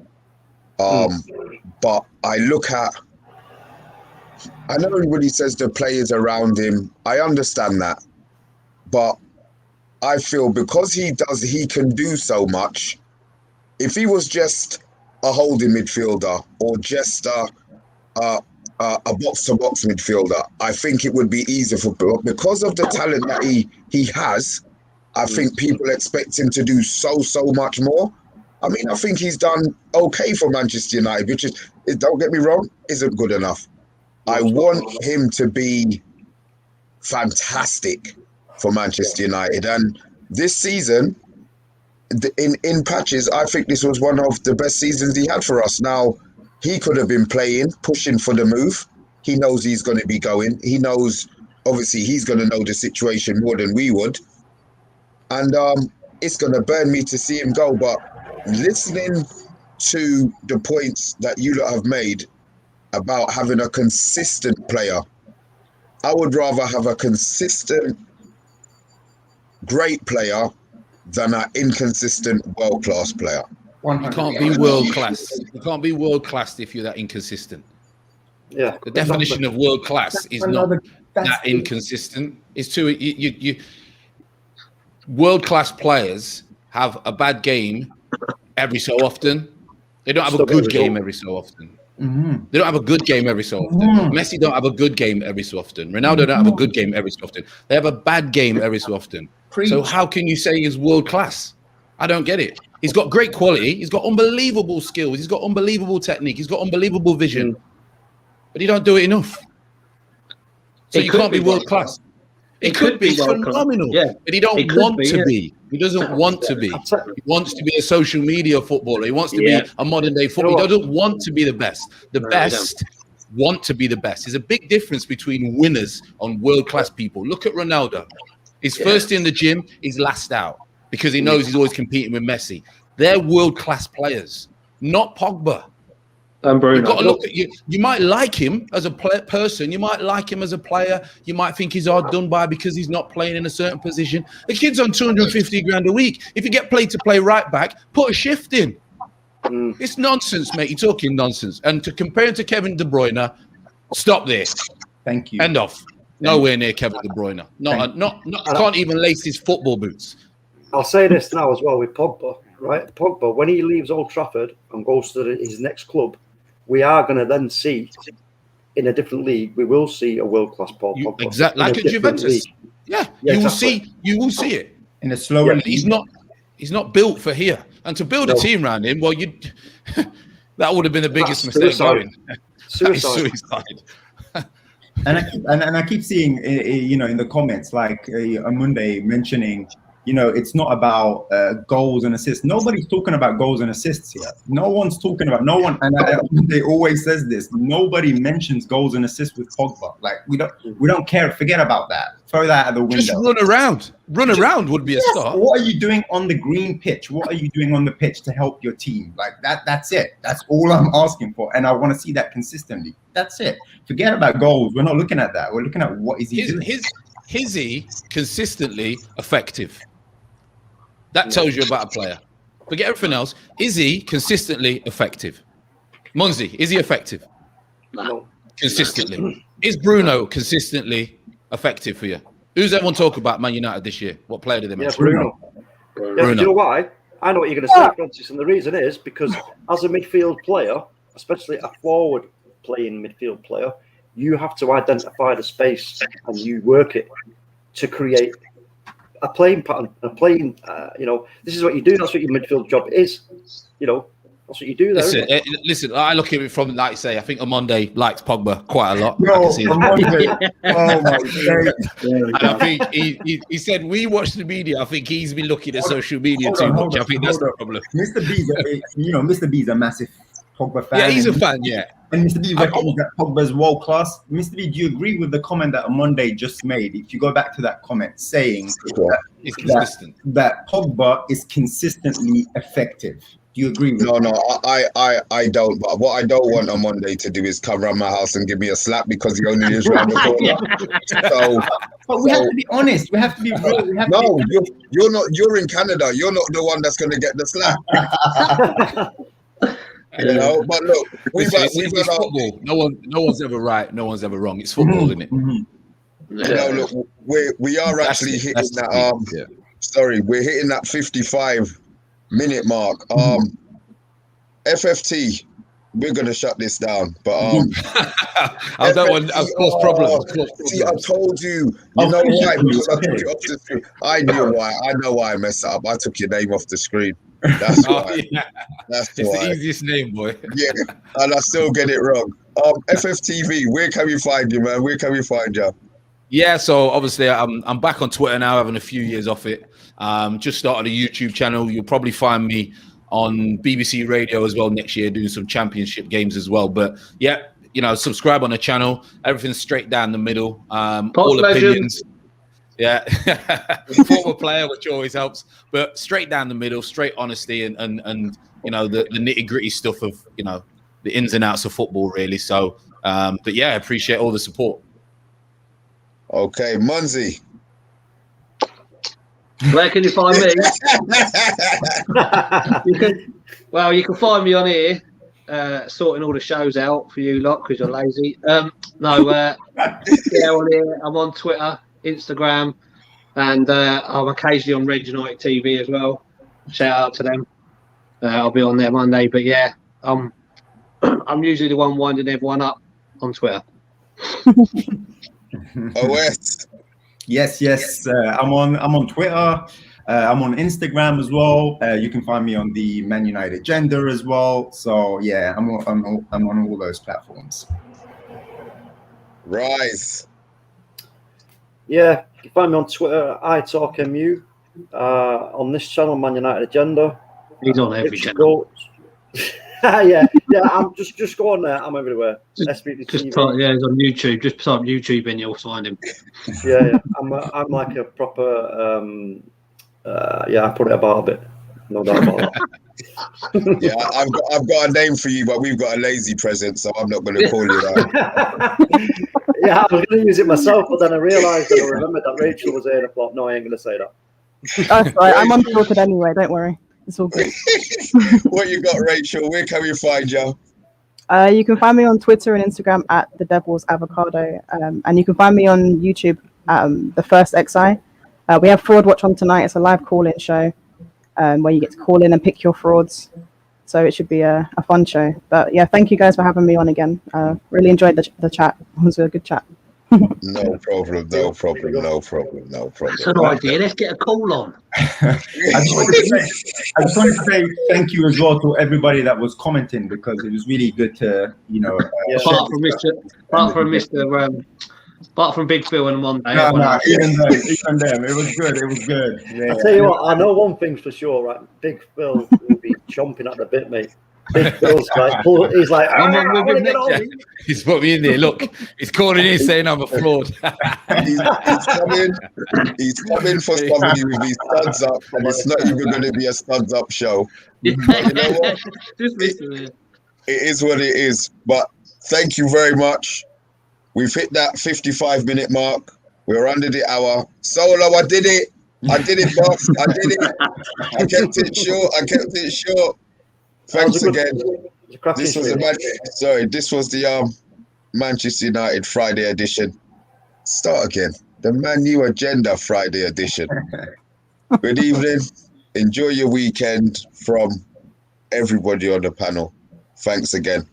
But I know everybody says the players around him. I understand that. But I feel because he can do so much. If he was just a holding midfielder or just a box-to-box midfielder, I think it would be easier for Bill. Because of the talent that he has, I think people expect him to do so much more. I mean, I think he's done okay for Manchester United, which is, don't get me wrong, isn't good enough. I want him to be fantastic for Manchester United. And this season, in patches, I think this was one of the best seasons he had for us. Now, he could have been pushing for the move. He knows he's going to be going. He knows, obviously, he's going to know the situation more than we would. And it's going to burn me to see him go. But listening to the points that you lot have made about having a consistent player, I would rather have a consistent, great player than an inconsistent, world-class player. You can't be world-class. You can't be world-class if you're that inconsistent. Yeah. The definition of world-class is not that inconsistent. It's too... World-class players have a bad game every so often. They don't have a good game every so often. Mm-hmm. They don't have a good game every so often. Mm-hmm. Messi don't have a good game every so often. Ronaldo don't have a good game every so often. They have a bad game every so often. So how can you say he's world-class? I don't get it. He's got great quality. He's got unbelievable skills. He's got unbelievable technique. He's got unbelievable vision. But he don't do it enough. So you can't be world-class. It could be phenomenal, but he don't want to be. He doesn't want to be. He wants to be a social media footballer. He wants to be a modern-day footballer. He doesn't want to be the best. The best want to be the best. There's a big difference between winners and world-class people. Look at Ronaldo. He's first in the gym. He's last out because he knows he's always competing with Messi. They're world-class players, not Pogba. And Bruno. You've got to look at you. You might like him as a person. You might like him as a player. You might think he's hard done by because he's not playing in a certain position. The kid's on 250 grand a week. If you get played to play right back, put a shift in. It's nonsense, mate. You're talking nonsense. And to compare him to Kevin De Bruyne, stop there. Thank you. End off. Nowhere near Kevin De Bruyne. Not can't even lace his football boots. I'll say this now as well with Pogba, right? Pogba, when he leaves Old Trafford and goes to his next club, we are going to then see in a different league. We will see a world-class Paul Pogba, exactly like at Juventus. League. Yeah, you will see. You will see it in a slower league. He's not built for here. And to build a team around him, well, that would have been the biggest mistake going. Suicide. And I keep seeing, in the comments, like Amunde mentioning you know, it's not about goals and assists. Nobody's talking about goals and assists here. No one's talking about, no one, and they always says this, nobody mentions goals and assists with Pogba. Like, we don't care. Forget about that. Throw that out the window. Just run around. Around would be a start. What are you doing on the green pitch? What are you doing on the pitch to help your team? Like that's it. That's all I'm asking for. And I want to see that consistently. That's it. Forget about goals. We're not looking at that. We're looking at what is he doing. Is he consistently effective? That tells you about a player. Forget everything else. Is he consistently effective? Munzi, is he effective? No. Consistently. Is Bruno consistently effective for you? Who's everyone talk about Man United this year? What player did they mention? Bruno. Yeah, do you know why? I know what you're going to say, Francis, and the reason is because as a midfield player, especially a forward-playing midfield player, you have to identify the space and you work it to create a playing pattern, you know, this is what you do. That's what your midfield job is. You know, that's what you do there. Listen, I look at it from, like you say, I think Amonde likes Pogba quite a lot. No, Amonde. Oh my God. And I think he said, we watch the media. I think he's been looking at social media too much. I think that's the problem. Mr. B's a massive Pogba fan. Yeah, he's a fan, yeah. And Mr. B reckons that Pogba is world class. Mr. B, do you agree with the comment that Amonde just made? If you go back to that comment saying that Pogba is consistently effective. Do you agree with that? No, I don't. But what I don't want Amonde to do is come around my house and give me a slap because he only is around the corner. But we have to be honest. We have to be real. You're not. You're in Canada. You're not the one that's going to get the slap. You know, but look, we've football. No one's ever right. No one's ever wrong. It's football, isn't it? Mm-hmm. You know, look, we are actually hitting that. Sorry, we're hitting that 55-minute mark. FFT, we're gonna shut this down. But I don't want to cause problems. See, I told you. You know why? Because I took it off the screen. I knew why. I know why I messed up. I took your name off the screen. That's why. That's it's why. the easiest name, boy. Yeah, and I still get it wrong. FFTV, where can we find you, man? Where can we find you? Yeah, so obviously I'm back on Twitter now, having a few years off it. Just started a YouTube channel. You'll probably find me on BBC Radio as well next year, doing some championship games as well. But yeah, you know, subscribe on the channel. Everything's straight down the middle. All opinions. Yeah, former player, which always helps, but straight down the middle, straight honesty, and you know the nitty gritty stuff of, you know, the ins and outs of football, really. So, but yeah, I appreciate all the support. Okay, Munzi. Where can you find me? You can find me on here, sorting all the shows out for you lot because you're lazy. Yeah, on here. I'm on Twitter, Instagram, and I'm occasionally on Red United TV as well. Shout out to them. I'll be on there Monday, but yeah, I'm usually the one winding everyone up on Twitter. OS. Yes. I'm on Twitter. I'm on Instagram as well. You can find me on the Man United Agenda as well. So yeah, I'm on all those platforms. Rise. Yeah, you can find me on Twitter, iTalkMU. On this channel, Man United Agenda. He's on every channel. yeah. I'm just go on there. I'm everywhere. He's on YouTube. Just type YouTube and you'll find him. Yeah. I'm like a proper. I put it about a bit. No doubt about that. Yeah, I've got a name for you, but we've got a lazy present, so I'm not going to call you that. Yeah, I was going to use it myself, but then I realised that I remembered that Rachel was here, and I thought, no, I ain't going to say that. That's right. I'm unfiltered anyway. Don't worry. It's all good. What you got, Rachel? Where can we find you? You can find me on Twitter and Instagram at The Devil's Avocado, and you can find me on YouTube at The First XI. We have Fraud Watch on tonight. It's a live call-in show where you get to call in and pick your frauds. So it should be a fun show. But yeah, thank you guys for having me on again. Really enjoyed the chat. It was a good chat. No problem. That's an idea. Let's get a call on. I just wanted to say thank you as well to everybody that was commenting, because it was really good to, you know. Apart from Mr. Apart from Big Phil and Monday. No, everyone else- even them. It was good. It was good. Yeah. I tell you what, I know one thing's for sure, right? Big Phil will be chomping at the bit, mate. Big Phil's like, he's like, I want to get on. He's put me in there. Look, he's calling in saying I'm a fraud. He's coming for somebody with his studs up, and it's not even going to be a studs up show. But you know what? Just listen, man. It is what it is. But thank you very much. We've hit that 55-minute mark. We're under the hour. Solo, I did it. I did it, boss. I did it. I kept it short. Thanks again. This was the Manchester United Friday edition. Start again. The Man U Agenda Friday edition. Good evening. Enjoy your weekend from everybody on the panel. Thanks again.